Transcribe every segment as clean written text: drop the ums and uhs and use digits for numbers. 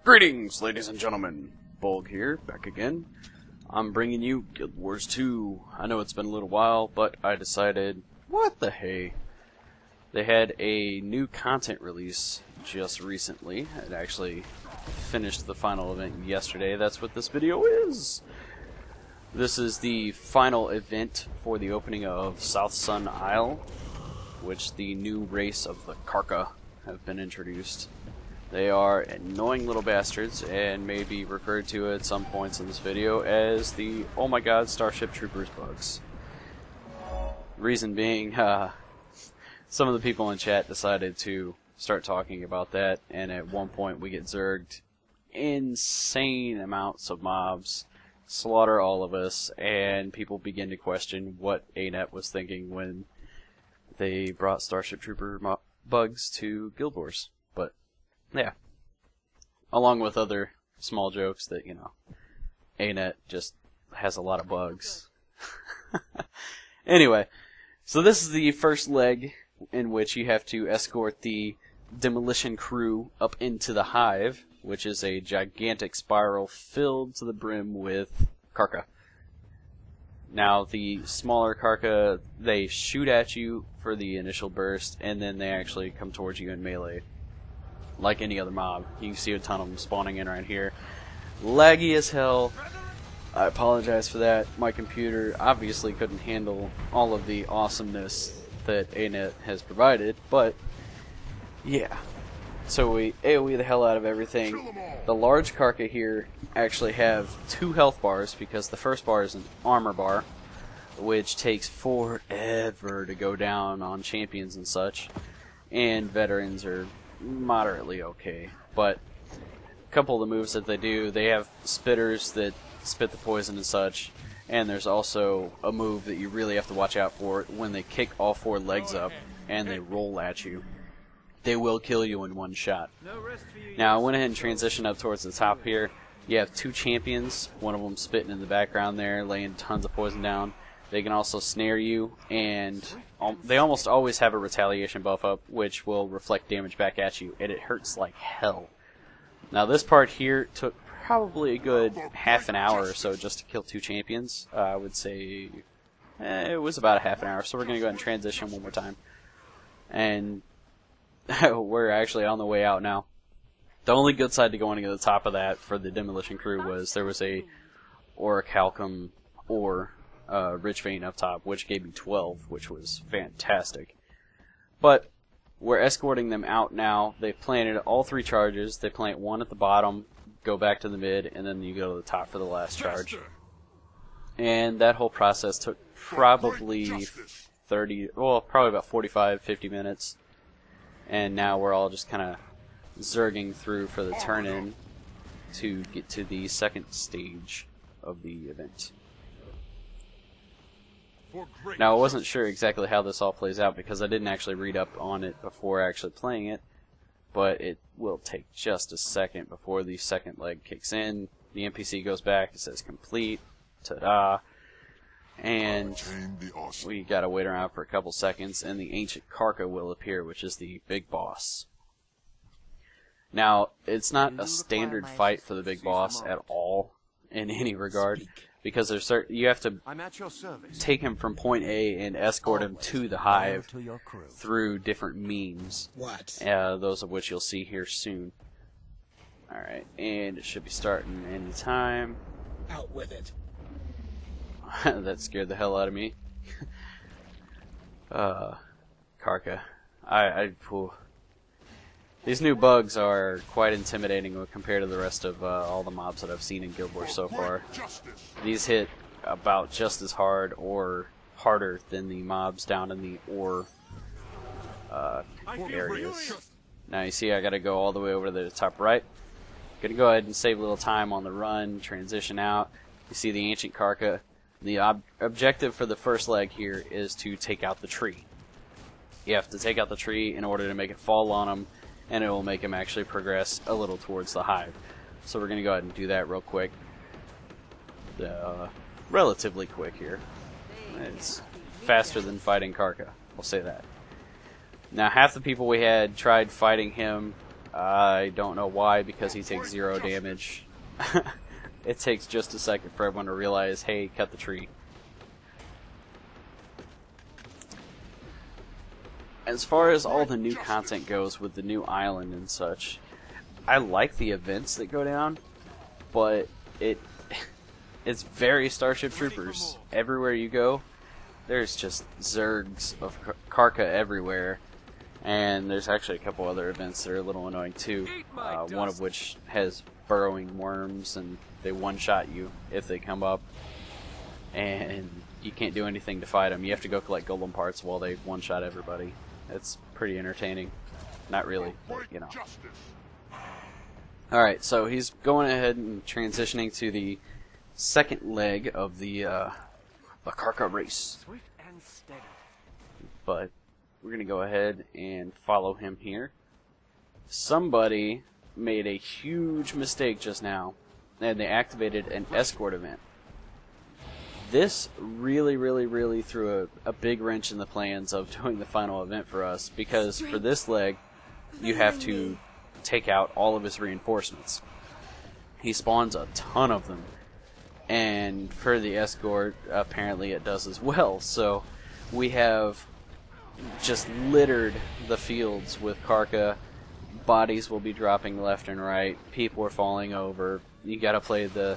Greetings, ladies and gentlemen. Bolg here, back again. I'm bringing you Guild Wars 2. I know it's been a little while, but I decided, what the hey? They had a new content release just recently. It actually finished the final event yesterday. That's what this video is. This is the final event for the opening of Southsun Isle, which the new race of the Karka have been introduced. They are annoying little bastards and may be referred to at some points in this video as the oh my god Starship Troopers bugs. Reason being, some of the people in chat decided to start talking about that, and at one point we get zerged insane amounts of mobs, slaughter all of us, and people begin to question what ANET was thinking when they brought Starship Trooper bugs to Guild Wars. But yeah, along with other small jokes that, you know, ANET just has a lot of bugs. Anyway, so this is the first leg in which you have to escort the demolition crew up into the hive, which is a gigantic spiral filled to the brim with Karka. Now, the smaller Karka, they shoot at you for the initial burst, and then they actually come towards you in melee, like any other mob. You can see a ton of them spawning in right here. Laggy as hell. I apologize for that. My computer obviously couldn't handle all of the awesomeness that ANET has provided, but yeah. So we AoE the hell out of everything. The large Karka here actually have 2 health bars because the first bar is an armor bar, which takes forever to go down on champions and such, and veterans are moderately okay. But a couple of the moves that they do, they have spitters that spit the poison and such, and there's also a move that you really have to watch out for when they kick all 4 legs up and they roll at you. They will kill you in one shot. Now, I went ahead and transitioned up towards the top here. You have 2 champions, one of them spitting in the background there, laying tons of poison down. They can also snare you, and they almost always have a retaliation buff up, which will reflect damage back at you, and it hurts like hell. Now, this part here took probably a good half an hour or so just to kill 2 champions. I would say it was about a half an hour, so we're going to go ahead and transition one more time. And we're actually on the way out now. The only good side to going to the top of that for the demolition crew was there was a orichalcum ore rich vein up top, which gave me 12, which was fantastic. But we're escorting them out now. They've planted all 3 charges. They plant 1 at the bottom, go back to the mid, and then you go to the top for the last charge. And that whole process took probably probably about 45, 50 minutes. And now we're all just kind of zerging through for the turn-in to get to the second stage of the event. Now, I wasn't sure exactly how this all plays out because I didn't actually read up on it before actually playing it, but it will take just a second before the second leg kicks in. The NPC goes back, it says complete, ta-da, and we gotta wait around for a couple seconds, and the ancient Karka will appear, which is the big boss. Now, it's not a standard fight for the big boss at all, in any regard, because there's you have to take him from point A and escort him to the hive through different means, those of which you'll see here soon. Alright, and it should be starting any time. Out with it. That scared the hell out of me. Karka. These new bugs are quite intimidating compared to the rest of all the mobs that I've seen in Guild Wars so far. These hit about just as hard or harder than the mobs down in the ore areas. Now you see I gotta go all the way over to the top right. Gonna go ahead and save a little time on the run, transition out. You see the ancient Karka. The objective for the first leg here is to take out the tree. You have to take out the tree in order to make it fall on him, and it will make him actually progress a little towards the hive. So we're going to go ahead and do that real quick. Relatively quick here. It's faster than fighting Karka, we'll say that. Now, half the people we had tried fighting him I don't know why, because he takes 0 damage. It takes just a second for everyone to realize, hey, cut the tree. As far as all the new content goes with the new island and such, I like the events that go down, but it's very Starship Troopers. Everywhere you go, there's just zergs of Karka everywhere, and there's actually a couple other events that are a little annoying too, one of which has burrowing worms, and they one-shot you if they come up, and you can't do anything to fight them. You have to go collect golem parts while they one-shot everybody. It's pretty entertaining. Not really, but you know. Alright, so he's going ahead and transitioning to the second leg of the Karka race. But we're going to go ahead and follow him here. Somebody made a huge mistake just now, and they activated an escort event. This really threw a big wrench in the plans of doing the final event for us, because for this leg, you have to take out all of his reinforcements. He spawns a ton of them, and for the escort, apparently it does as well. So we have just littered the fields with Karka. Bodies will be dropping left and right. People are falling over. You gotta play the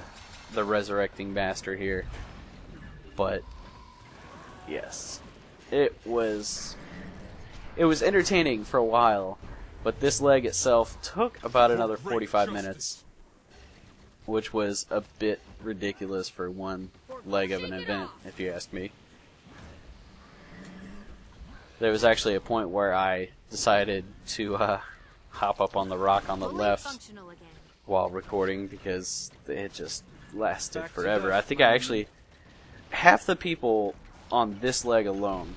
resurrecting master here. But yes, it was entertaining for a while, but this leg itself took about another 45 minutes, which was a bit ridiculous for one leg of an event, if you ask me. There was actually a point where I decided to hop up on the rock on the left while recording, because it just lasted forever. I think I actually... half the people on this leg alone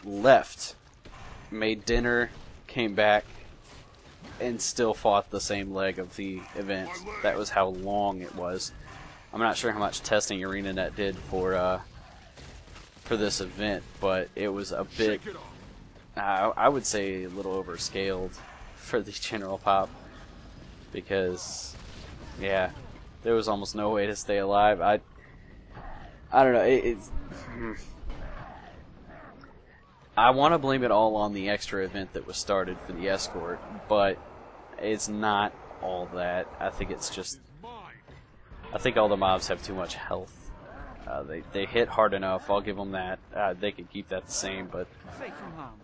left, made dinner, came back, and still fought the same leg of the event. That was how long it was. I'm not sure how much testing Arenanet did for this event, but it was a bit, I would say, a little overscaled for the general pop, because, yeah, there was almost no way to stay alive. I don't know, I want to blame it all on the extra event that was started for the escort, but it's not all that. I think it's just... I think all the mobs have too much health. They hit hard enough, I'll give them that. They could keep that the same, but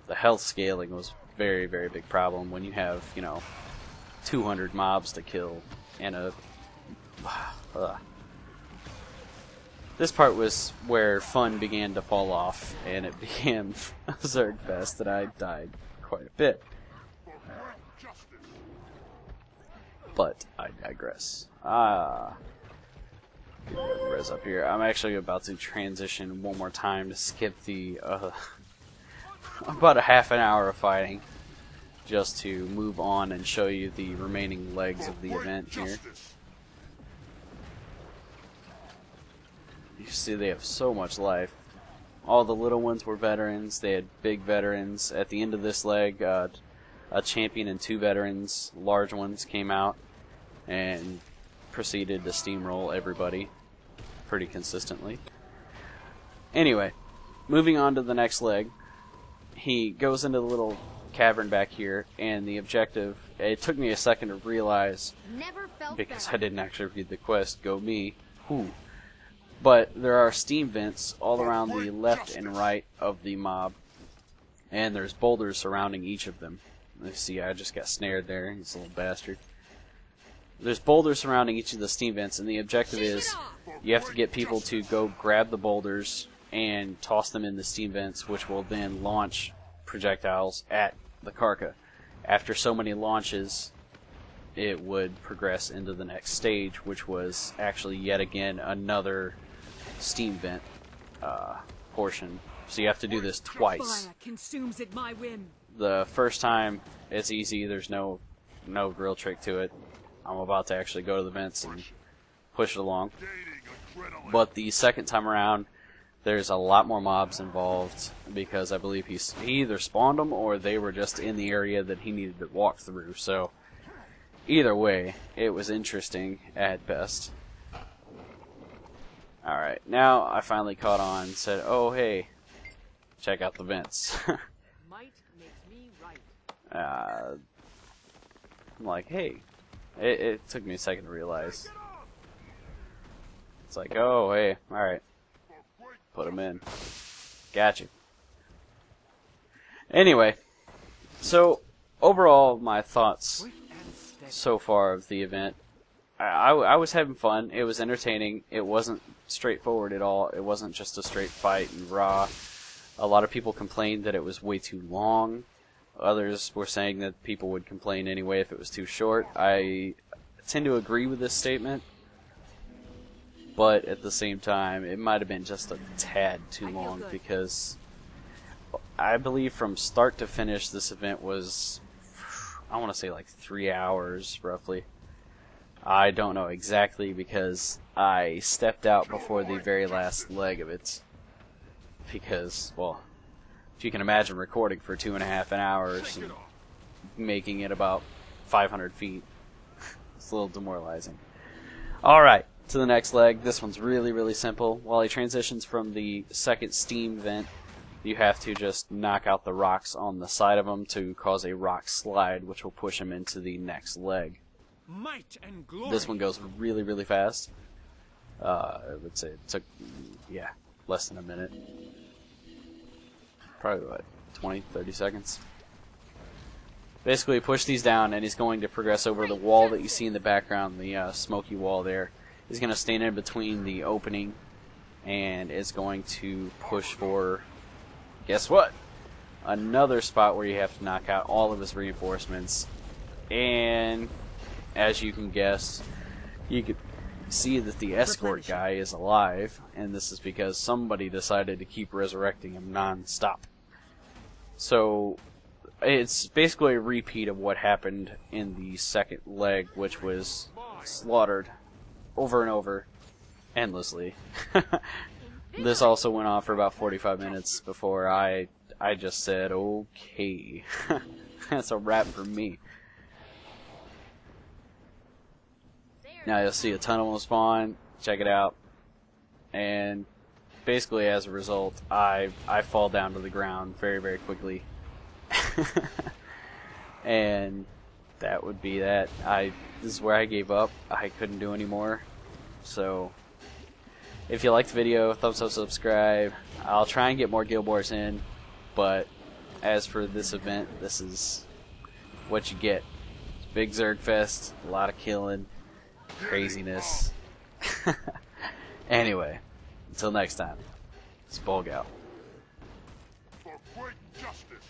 the health scaling was a very big problem when you have, 200 mobs to kill and a... This part was where fun began to fall off, and it became a Zerg fest, and I died quite a bit. But I digress. Res up here. I'm actually about to transition one more time to skip the about a half an hour of fighting, just to move on and show you the remaining legs of the event here. You see they have so much life. All the little ones were veterans. They had big veterans. At the end of this leg, a champion and 2 veterans, large ones, came out and proceeded to steamroll everybody pretty consistently. Anyway, moving on to the next leg. He goes into the little cavern back here, and the objective, it took me a second to realize, because I didn't actually read the quest, go me, but there are steam vents all around the left and right of the mob, and there's boulders surrounding each of them. Let's see, I just got snared there, he's a little bastard. There's boulders surrounding each of the steam vents, and the objective is you have to get people to go grab the boulders and toss them in the steam vents, which will then launch projectiles at the Karka. After so many launches, it would progress into the next stage, which was actually yet again another steam vent portion. So you have to do this twice. The first time it's easy, there's no real trick to it. I'm about to actually go to the vents and push it along. But the second time around, there's a lot more mobs involved because I believe he either spawned them or they were just in the area that he needed to walk through. So either way, it was interesting at best. Alright, now I finally caught on and said, oh hey, check out the vents. Might makes me right. I'm like, hey, it took me a second to realize. It's like, oh hey, alright. Put him in. Gotcha. Anyway, so overall, my thoughts so far of the event. I was having fun. It was entertaining. It wasn't straightforward at all. It wasn't just a straight fight and raw. A lot of people complained that it was way too long. Others were saying that people would complain anyway if it was too short. I tend to agree with this statement, but at the same time, it might have been just a tad too long because I believe from start to finish this event was, I want to say like 3 hours roughly. I don't know exactly because I stepped out before the very last leg of it. Because, well, if you can imagine recording for 2.5 hours and making it about 500 feet, it's a little demoralizing. Alright, to the next leg. This one's really, really simple. While he transitions from the second steam vent, you have to just knock out the rocks on the side of him to cause a rock slide, which will push him into the next leg. Might and glory. This one goes really, really fast. I would say it took, yeah, less than a minute. Probably, what, 20, 30 seconds? Basically, push these down, and he's going to progress over the wall that you see in the background, the smoky wall there. He's going to stand in between the opening, and is going to push for, guess what? Another spot where you have to knock out all of his reinforcements. And as you can guess, you could see that the escort guy is alive, and this is because somebody decided to keep resurrecting him non-stop. So it's basically a repeat of what happened in the second leg, which was slaughtered over and over, endlessly. This also went on for about 45 minutes before I just said, okay, that's a wrap for me. Now you'll see a ton of them spawn, check it out, and basically as a result, I fall down to the ground very, very quickly. And that would be that. This is where I gave up. I couldn't do anymore. So, if you liked the video, thumbs up, subscribe. I'll try and get more Guild Wars in, but as for this event, this is what you get. It's big Zerg Fest, a lot of killing. Craziness. Anyway, until next time, it's Bulg out. For great justice.